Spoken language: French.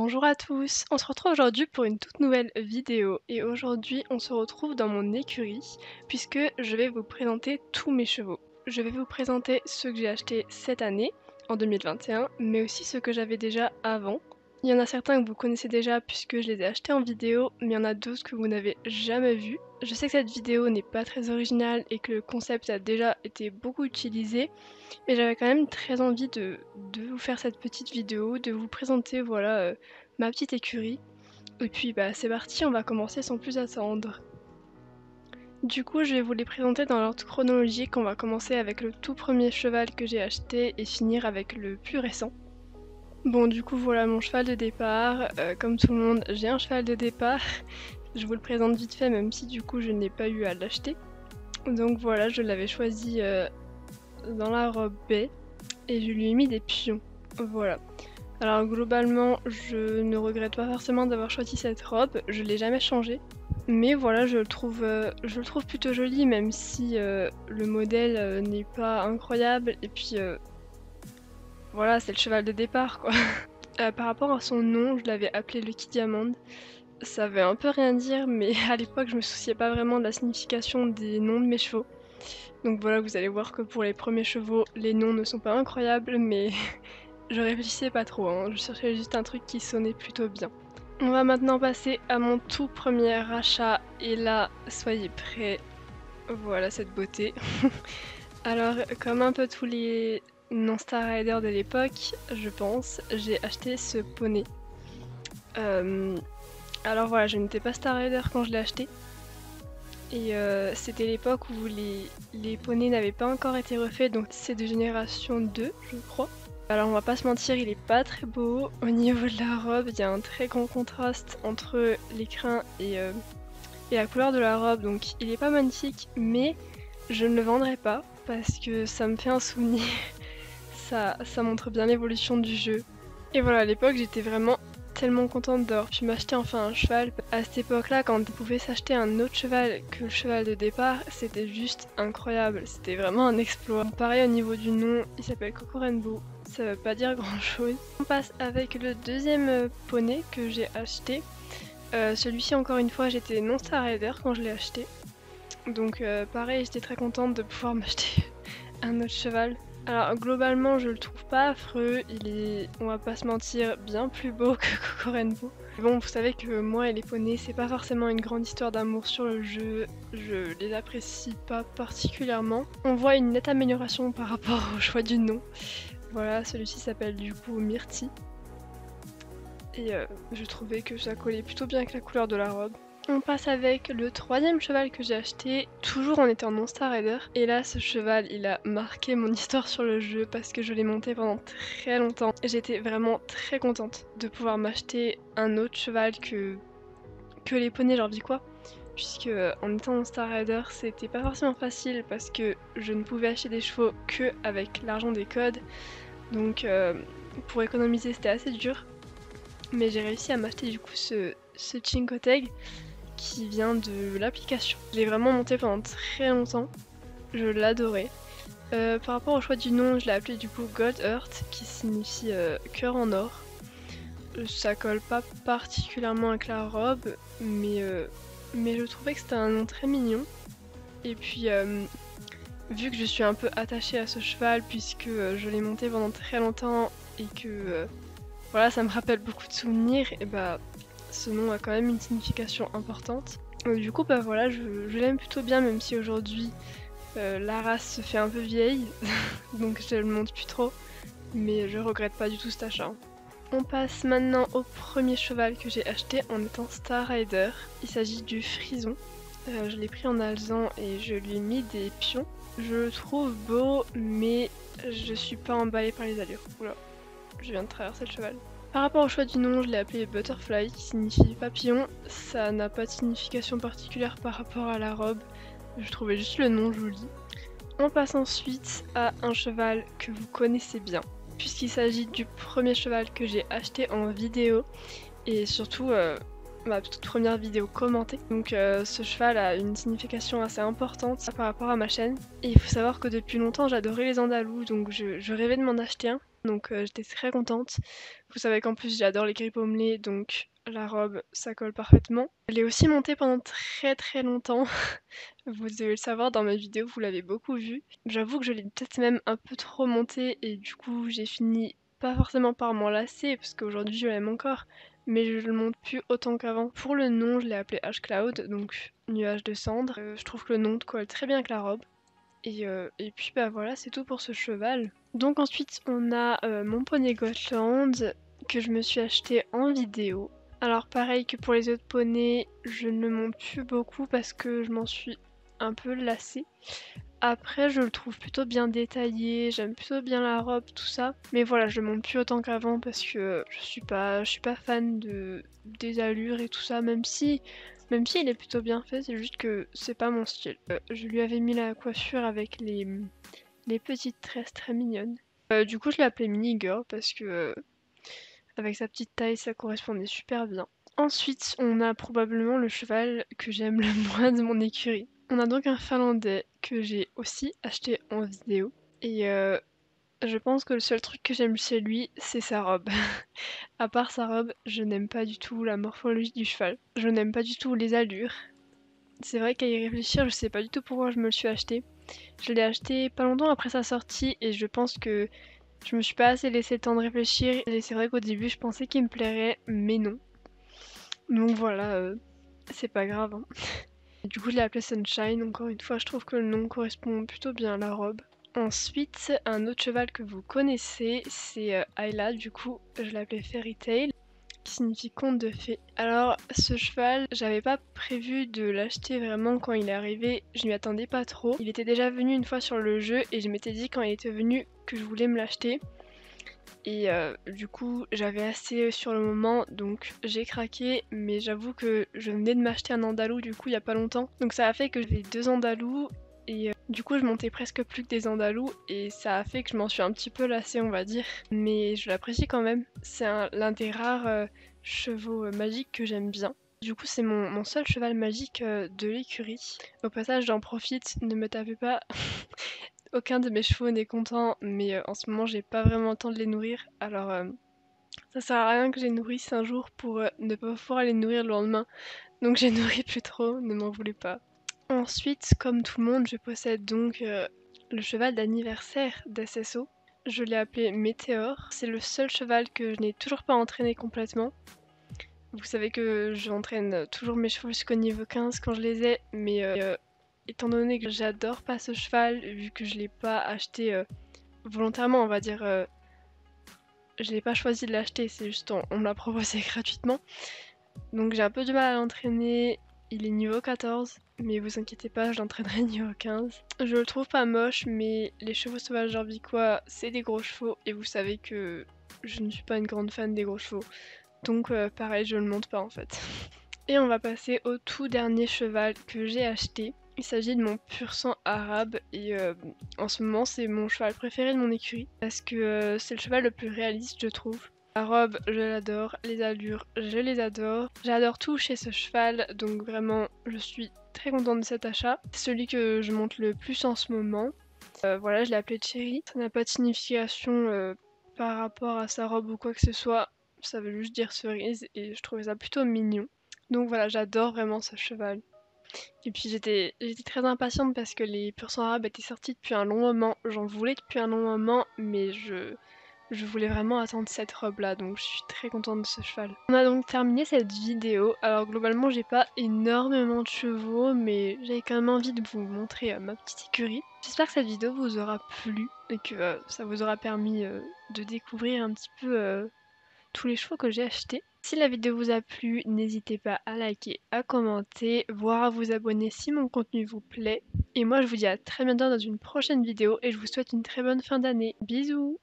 Bonjour à tous, on se retrouve aujourd'hui pour une toute nouvelle vidéo et aujourd'hui on se retrouve dans mon écurie puisque je vais vous présenter tous mes chevaux. Je vais vous présenter ceux que j'ai achetés cette année, en 2021, mais aussi ceux que j'avais déjà avant. Il y en a certains que vous connaissez déjà puisque je les ai achetés en vidéo, mais il y en a d'autres que vous n'avez jamais vus. Je sais que cette vidéo n'est pas très originale et que le concept a déjà été beaucoup utilisé, mais j'avais quand même très envie de vous faire cette petite vidéo, de vous présenter voilà, ma petite écurie. Et puis bah c'est parti, on va commencer sans plus attendre. Du coup, je vais vous les présenter dans l'ordre chronologique. On va commencer avec le tout premier cheval que j'ai acheté et finir avec le plus récent. Bon, du coup, voilà mon cheval de départ. Comme tout le monde, j'ai un cheval de départ. Je vous le présente vite fait, même si du coup je n'ai pas eu à l'acheter. Donc voilà, je l'avais choisi dans la robe baie et je lui ai mis des pions. Voilà. Alors globalement, je ne regrette pas forcément d'avoir choisi cette robe, je l'ai jamais changée. Mais voilà, je le trouve plutôt joli, même si le modèle n'est pas incroyable. Et puis voilà, c'est le cheval de départ quoi. Par rapport à son nom, je l'avais appelé Lucky Diamond. Ça veut un peu rien dire, mais à l'époque, je me souciais pas vraiment de la signification des noms de mes chevaux. Donc voilà, vous allez voir que pour les premiers chevaux, les noms ne sont pas incroyables, mais je réfléchissais pas trop, hein. Je cherchais juste un truc qui sonnait plutôt bien. On va maintenant passer à mon tout premier achat, et là, soyez prêts. Voilà cette beauté. Alors, comme un peu tous les non-Star Rider de l'époque, je pense, j'ai acheté ce poney. Alors voilà, je n'étais pas Star Rider quand je l'ai acheté. Et c'était l'époque où les poneys n'avaient pas encore été refaits, donc c'est de génération 2, je crois. Alors on va pas se mentir, il est pas très beau. Au niveau de la robe, il y a un très grand contraste entre l'écrin et la couleur de la robe, donc il est pas magnifique, mais je ne le vendrai pas parce que ça me fait un souvenir. Ça montre bien l'évolution du jeu. Et voilà, à l'époque j'étais vraiment tellement contente d'avoir pu m'acheter enfin un cheval. À cette époque-là, quand on pouvait s'acheter un autre cheval que le cheval de départ, c'était juste incroyable. C'était vraiment un exploit. Pareil au niveau du nom, il s'appelle Coco Rainbow. Ça veut pas dire grand-chose. On passe avec le deuxième poney que j'ai acheté. Celui-ci, encore une fois, j'étais non Star Rider quand je l'ai acheté. Donc pareil, j'étais très contente de pouvoir m'acheter un autre cheval. Alors globalement je le trouve pas affreux, il est, on va pas se mentir, bien plus beau que Coco Rainbow. Bon, vous savez que moi et les poneys, c'est pas forcément une grande histoire d'amour sur le jeu, je les apprécie pas particulièrement. On voit une nette amélioration par rapport au choix du nom. Voilà, celui-ci s'appelle du coup Myrtille. Et je trouvais que ça collait plutôt bien avec la couleur de la robe. On passe avec le troisième cheval que j'ai acheté, toujours en étant non Star Rider. Et là, ce cheval, il a marqué mon histoire sur le jeu parce que je l'ai monté pendant très longtemps. J'étais vraiment très contente de pouvoir m'acheter un autre cheval que les poneys, genre dis quoi. Puisque en étant non Star Rider, c'était pas forcément facile parce que je ne pouvais acheter des chevaux que avec l'argent des codes. Donc pour économiser, c'était assez dur. Mais j'ai réussi à m'acheter du coup ce Chinkoteg qui vient de l'application. Je l'ai vraiment monté pendant très longtemps, je l'adorais. Par rapport au choix du nom, je l'ai appelé du coup Gold Earth, qui signifie cœur en or. Ça colle pas particulièrement avec la robe, mais je trouvais que c'était un nom très mignon. Et puis, vu que je suis un peu attachée à ce cheval, puisque je l'ai monté pendant très longtemps et que voilà, ça me rappelle beaucoup de souvenirs, et bah ce nom a quand même une signification importante. Du coup, bah voilà, je l'aime plutôt bien, même si aujourd'hui la race se fait un peu vieille, donc je le monte plus trop, mais je regrette pas du tout cet achat. On passe maintenant au premier cheval que j'ai acheté en étant Star Rider. Il s'agit du Frison. Je l'ai pris en alezan et je lui ai mis des pions. Je le trouve beau, mais je suis pas emballée par les allures. Oula, je viens de traverser le cheval. Par rapport au choix du nom, je l'ai appelé Butterfly, qui signifie papillon. Ça n'a pas de signification particulière par rapport à la robe. Je trouvais juste le nom joli. On passe ensuite à un cheval que vous connaissez bien, puisqu'il s'agit du premier cheval que j'ai acheté en vidéo, et surtout ma toute première vidéo commentée. Donc ce cheval a une signification assez importante par rapport à ma chaîne. Et il faut savoir que depuis longtemps j'adorais les andalous, donc je rêvais de m'en acheter un. Donc j'étais très contente. Vous savez qu'en plus j'adore les gris pommelés, donc la robe ça colle parfaitement. Elle est aussi montée pendant très longtemps. Vous devez le savoir, dans ma vidéo vous l'avez beaucoup vu. J'avoue que je l'ai peut-être même un peu trop montée et du coup j'ai fini pas forcément par m'en lasser parce qu'aujourd'hui je l'aime encore, mais je le monte plus autant qu'avant. Pour le nom je l'ai appelé Ash Cloud, donc nuage de cendres. Je trouve que le nom colle très bien avec la robe. Et puis bah voilà, c'est tout pour ce cheval. Donc ensuite on a mon poney Gotland que je me suis acheté en vidéo. Alors pareil que pour les autres poneys, je ne le monte plus beaucoup parce que je m'en suis un peu lassée. Après je le trouve plutôt bien détaillé, j'aime plutôt bien la robe, tout ça. Mais voilà, je le monte plus autant qu'avant parce que je suis pas fan des allures et tout ça, même si il est plutôt bien fait, c'est juste que c'est pas mon style. Je lui avais mis la coiffure avec les petites tresses très mignonnes. Du coup, je l'ai appelé Mini Girl parce que avec sa petite taille, ça correspondait super bien. Ensuite, on a probablement le cheval que j'aime le moins de mon écurie. On a donc un Finlandais que j'ai aussi acheté en vidéo. Et je pense que le seul truc que j'aime chez lui, c'est sa robe. À part sa robe, je n'aime pas du tout la morphologie du cheval. Je n'aime pas du tout les allures. C'est vrai qu'à y réfléchir, je sais pas du tout pourquoi je me le suis acheté. Je l'ai acheté pas longtemps après sa sortie et je pense que je me suis pas assez laissé le temps de réfléchir. Et c'est vrai qu'au début, je pensais qu'il me plairait, mais non. Donc voilà, c'est pas grave, hein. Du coup, je l'ai appelé Sunshine. Encore une fois, je trouve que le nom correspond plutôt bien à la robe. Ensuite, un autre cheval que vous connaissez, c'est Ayla. Du coup, je l'appelais Fairy Tail, qui signifie conte de fées. Alors, ce cheval, j'avais pas prévu de l'acheter vraiment quand il est arrivé, je m'y attendais pas trop. Il était déjà venu une fois sur le jeu et je m'étais dit quand il était venu que je voulais me l'acheter. Et du coup, j'avais assez sur le moment, donc j'ai craqué, mais j'avoue que je venais de m'acheter un andalou du coup il y a pas longtemps. Donc ça a fait que j'avais deux andalous et du coup je montais presque plus que des andalous et ça a fait que je m'en suis un petit peu lassée on va dire. Mais je l'apprécie quand même. C'est l'un des rares chevaux magiques que j'aime bien. Du coup, c'est mon seul cheval magique de l'écurie. Au passage, j'en profite, ne me tapez pas. Aucun de mes chevaux n'est content, mais en ce moment, j'ai pas vraiment le temps de les nourrir. Alors, ça sert à rien que je les nourrisse un jour pour ne pas pouvoir les nourrir le lendemain. Donc, j'ai nourri plus trop, ne m'en voulez pas. Ensuite, comme tout le monde, je possède donc le cheval d'anniversaire d'SSO. Je l'ai appelé Météor. C'est le seul cheval que je n'ai toujours pas entraîné complètement. Vous savez que j'entraîne toujours mes chevaux jusqu'au niveau 15 quand je les ai, mais étant donné que j'adore pas ce cheval, vu que je l'ai pas acheté volontairement, on va dire, je l'ai pas choisi de l'acheter, c'est juste on me l'a proposé gratuitement. Donc j'ai un peu du mal à l'entraîner. Il est niveau 14, mais vous inquiétez pas, je l'entraînerai niveau 15. Je le trouve pas moche, mais les chevaux sauvages orbicois, c'est des gros chevaux, et vous savez que je ne suis pas une grande fan des gros chevaux. Donc pareil, je le monte pas en fait. Et on va passer au tout dernier cheval que j'ai acheté. Il s'agit de mon pur sang arabe et en ce moment c'est mon cheval préféré de mon écurie parce que c'est le cheval le plus réaliste je trouve. La robe, je l'adore, les allures, je les adore. J'adore tout chez ce cheval, donc vraiment je suis très contente de cet achat. C'est celui que je monte le plus en ce moment. Voilà, je l'ai appelé Cherry. Ça n'a pas de signification par rapport à sa robe ou quoi que ce soit. Ça veut juste dire cerise et je trouvais ça plutôt mignon. Donc voilà, j'adore vraiment ce cheval. Et puis j'étais très impatiente parce que les pur sang arabes étaient sortis depuis un long moment. J'en voulais depuis un long moment, mais je voulais vraiment attendre cette robe là, donc je suis très contente de ce cheval. On a donc terminé cette vidéo. Alors globalement j'ai pas énormément de chevaux, mais j'avais quand même envie de vous montrer ma petite écurie. J'espère que cette vidéo vous aura plu et que ça vous aura permis de découvrir un petit peu tous les chevaux que j'ai achetés. Si la vidéo vous a plu, n'hésitez pas à liker, à commenter, voire à vous abonner si mon contenu vous plaît. Et moi je vous dis à très bientôt dans une prochaine vidéo et je vous souhaite une très bonne fin d'année. Bisous!